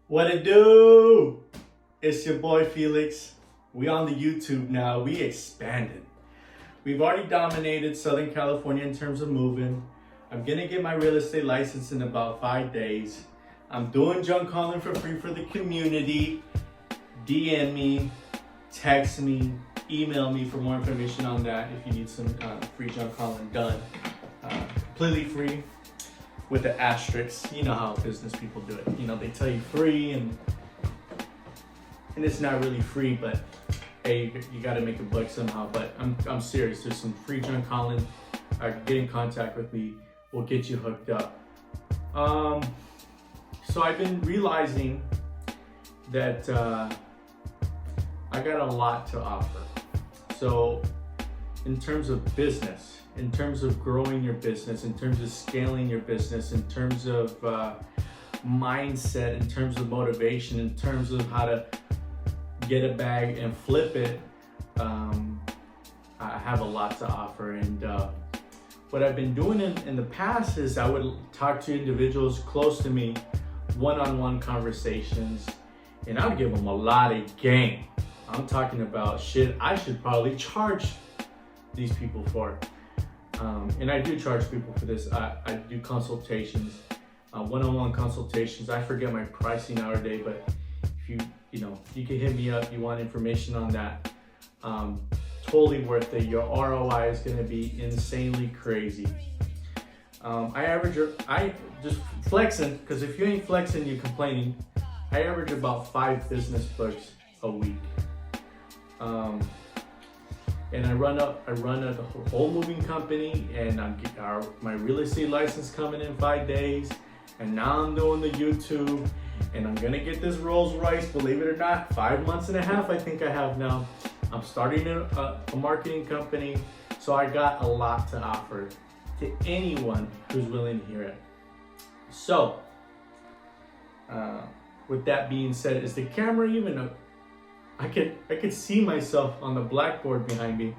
What it do? It's your boy Felix. We on the YouTube now. We expanded. We've already dominated Southern California in terms of moving. I'm gonna get my real estate license in about 5 days. I'm doing junk calling for free for the community. DM me, text me, email me for more information on that if you need some free junk calling done. Completely free with the asterisks. You know how business people do it. You know, they tell you free and it's not really free, but hey, you gotta make a buck somehow. But I'm serious. There's some free junk calling. Get in contact with me. We'll get you hooked up. So I've been realizing that I got a lot to offer. So in terms of business, in terms of growing your business, in terms of scaling your business, in terms of mindset, in terms of motivation, in terms of how to get a bag and flip it, I have a lot to offer. And what I've been doing in the past is I would talk to individuals close to me, one-on-one conversations, and I would give them a lot of game. I'm talking about shit I should probably charge these people for. And I do charge people for this. I do consultations, one-on-one consultations. I forget my pricing nowadays, but if you can hit me up, you want information on that, totally worth it. Your ROI is gonna be insanely crazy. I just flexing, because if you ain't flexing, you're complaining. I average about 5 business books a week. And I run a whole moving company, and my real estate license coming in 5 days, and now I'm doing the YouTube, and I'm gonna get this Rolls Royce, believe it or not, 5 months and a half I think I have now. I'm starting a marketing company, so I got a lot to offer to anyone who's willing to hear it. So, with that being said, is the camera even up? I could see myself on the blackboard behind me.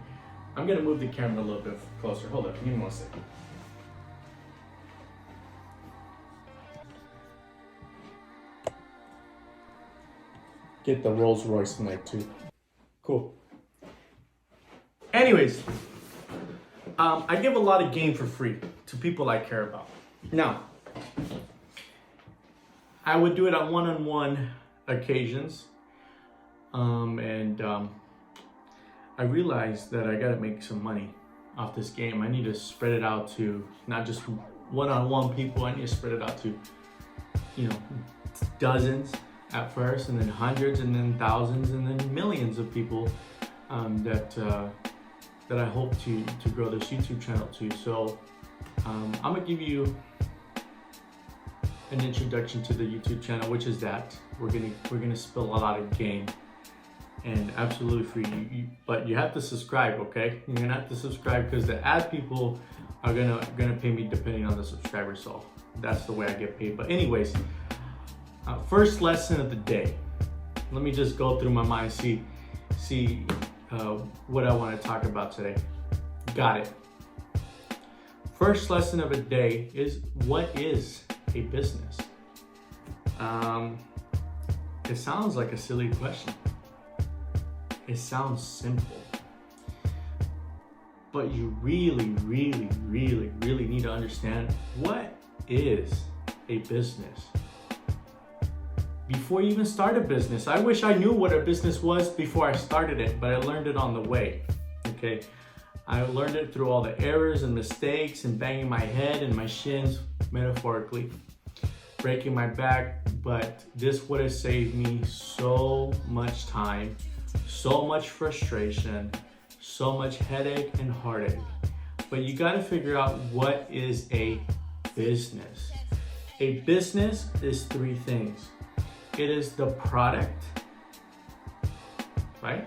I'm gonna move the camera a little bit closer. Hold on, give me 1 second. Get the Rolls Royce mic too. Cool. Anyways, I give a lot of game for free to people I care about. Now, I would do it on one-on-one occasions. I realized that I gotta make some money off this game. I need to spread it out to not just one-on-one people. I need to spread it out to, dozens at first, and then hundreds, and then thousands, and then millions of people that I hope to grow this YouTube channel to. So I'm gonna give you an introduction to the YouTube channel, which is that we're gonna spill a lot of game. And absolutely free, but you have to subscribe, okay? You're gonna have to subscribe because the ad people are gonna pay me depending on the subscribers. So that's the way I get paid. But anyways, first lesson of the day. Let me just go through my mind, see what I want to talk about today. Got it. First lesson of the day is, what is a business? It sounds like a silly question. It sounds simple, but you really, really, really, really need to understand what is a business. Before you even start a business, I wish I knew what a business was before I started it, but I learned it on the way, okay? I learned it through all the errors and mistakes and banging my head and my shins, metaphorically, breaking my back, but this would have saved me so much time, so much frustration, so much headache and heartache. But you got to figure out what is a business. A business is 3 things. It is the product, right?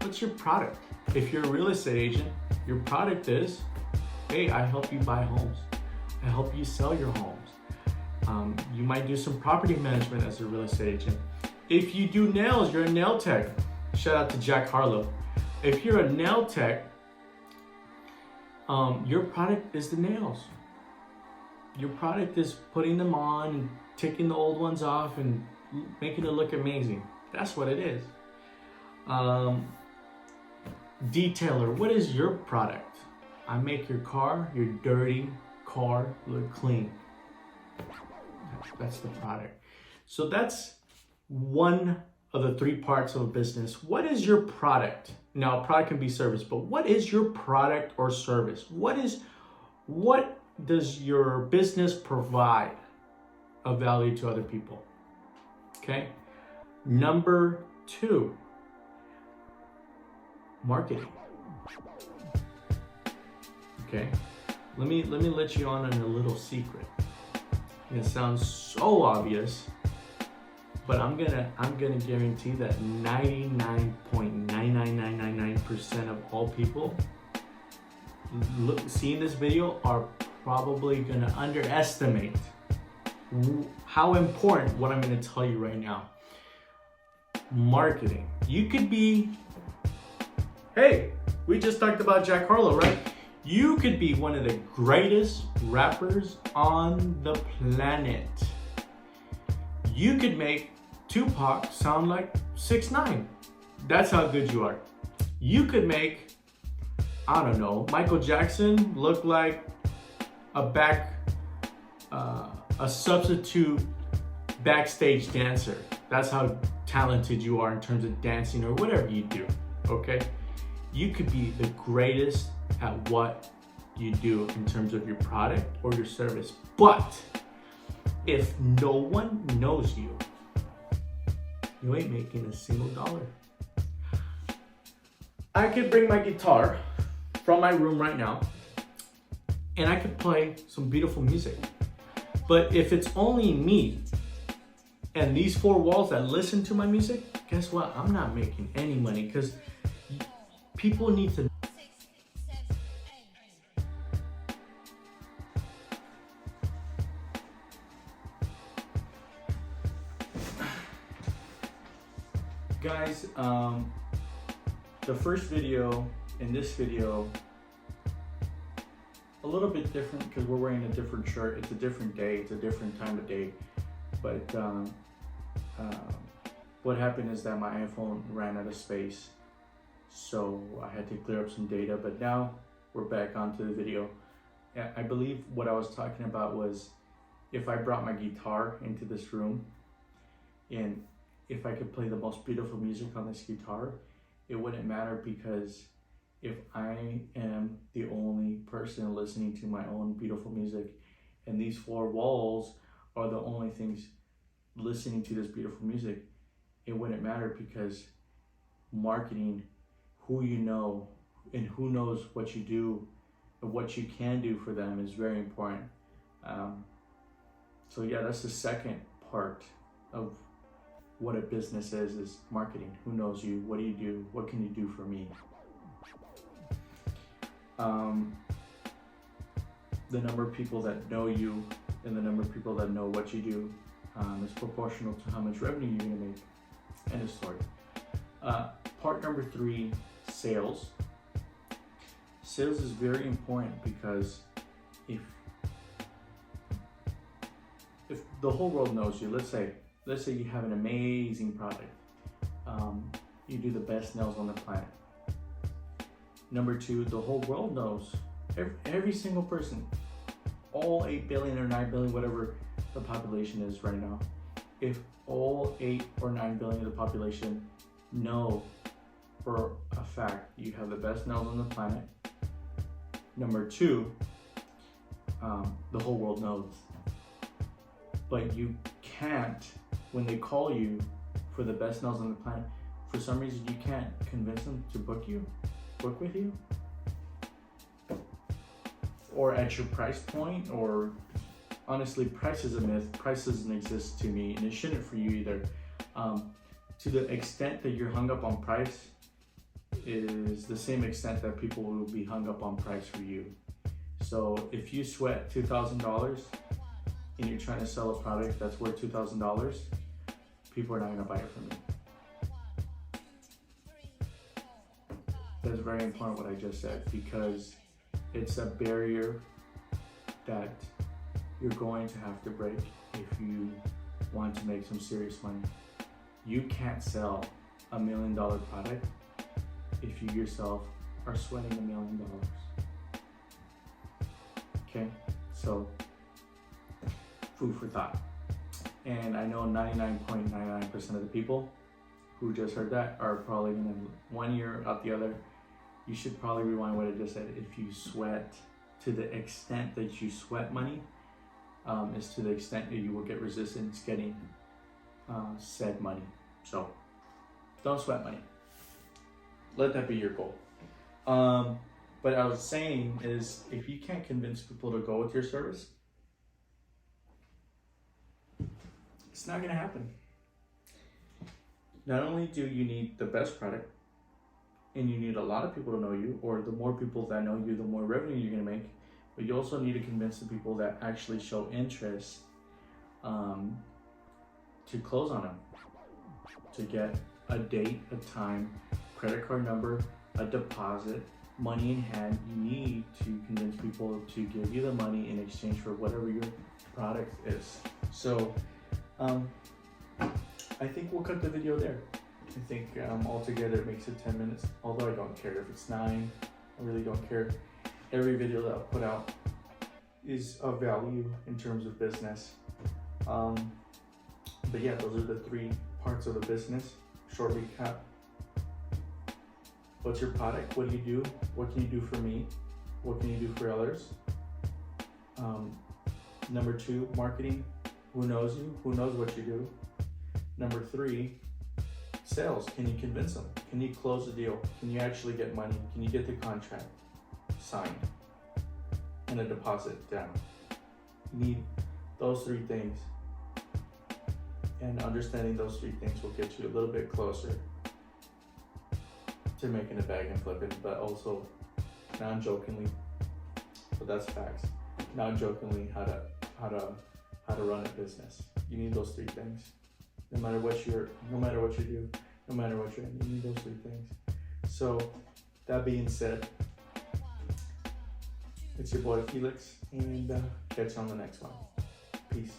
What's your product? If you're a real estate agent, your product is, hey, I help you buy homes. I help you sell your homes. You might do some property management as a real estate agent. If you do nails, you're a nail tech. Shout out to Jack Harlow. If you're a nail tech, your product is the nails. Your product is putting them on and taking the old ones off and making it look amazing. That's what it is. Detailer, what is your product? I make your dirty car look clean. That's the product. So that's one of the three parts of a business. What is your product? Now, product can be service, but what is your product or service? What does your business provide of value to other people? Okay. Number 2, marketing. Okay. Let me let you on a little secret. It sounds so obvious, but I'm gonna guarantee that 99.99999% of all people seeing this video are probably gonna underestimate how important what I'm gonna tell you right now. Marketing. You could be, hey, we just talked about Jack Harlow, right? You could be one of the greatest rappers on the planet. You could make Tupac sound like 6ix9ine. That's how good you are. You could make, I don't know, Michael Jackson look like a substitute backstage dancer. That's how talented you are in terms of dancing or whatever you do, okay? You could be the greatest at what you do in terms of your product or your service. But if no one knows you, you ain't making a single dollar. I could bring my guitar from my room right now and I could play some beautiful music. But if it's only me and these 4 walls that listen to my music, guess what? I'm not making any money because people need to. Guys, the first video and this video, a little bit different because we're wearing a different shirt. It's a different day, it's a different time of day. But what happened is that my iPhone ran out of space, so I had to clear up some data, but now we're back onto the video. I believe what I was talking about was if I brought my guitar into this room and if I could play the most beautiful music on this guitar, it wouldn't matter, because if I am the only person listening to my own beautiful music and these 4 walls are the only things listening to this beautiful music, it wouldn't matter, because marketing, who you know and who knows what you do and what you can do for them is very important. So yeah, that's the second part of what a business is marketing. Who knows you? What do you do? What can you do for me? The number of people that know you and the number of people that know what you do is proportional to how much revenue you're gonna make. End of story. Part number 3, sales. Sales is very important because if the whole world knows you, let's say you have an amazing product, you do the best nails on the planet. Number 2, the whole world knows, every single person, all 8 billion or 9 billion, whatever the population is right now, if all 8 or 9 billion of the population know for a fact you have the best nails on the planet, number 2, the whole world knows. But you can't, when they call you for the best nails on the planet, for some reason you can't convince them to book with you, or at your price point, or honestly, price is a myth. Price doesn't exist to me, and it shouldn't for you either. To the extent that you're hung up on price is the same extent that people will be hung up on price for you. So if you sweat $2,000 and you're trying to sell a product that's worth $2,000, people are not gonna buy it from you. That's very important what I just said, because it's a barrier that you're going to have to break if you want to make some serious money. You can't sell $1 million product if you yourself are sweating $1 million. Okay, so food for thought. And I know 99.99% of the people who just heard that are probably gonna one ear out the other. You should probably rewind what I just said. If you sweat, to the extent that you sweat money, is to the extent that you will get resistance getting said money. So don't sweat money. Let that be your goal. But I was saying is, if you can't convince people to go with your service, it's not gonna happen. Not only do you need the best product, and you need a lot of people to know you, or the more people that know you, the more revenue you're gonna make, but you also need to convince the people that actually show interest to close on them, to get a date, a time, credit card number, a deposit, money in hand. You need to convince people to give you the money in exchange for whatever your product is. So I think we'll cut the video there. I think altogether it makes it 10 minutes, although I don't care if it's 9, I really don't care. Every video that I'll put out is of value in terms of business. But yeah, those are the 3 parts of the business. Short recap. What's your product? What do you do? What can you do for me? What can you do for others? Number 2, marketing. Who knows you? Who knows what you do? Number 3, sales. Can you convince them? Can you close the deal? Can you actually get money? Can you get the contract signed and a deposit down? You need those 3 things. And understanding those 3 things will get you a little bit closer to making a bag and flipping, but also non-jokingly, but that's facts. Non-jokingly, how to run a business. You need those 3 things. No matter what you do, no matter what you're in, you need those 3 things. So that being said, it's your boy Felix, and catch you on the next one. Peace.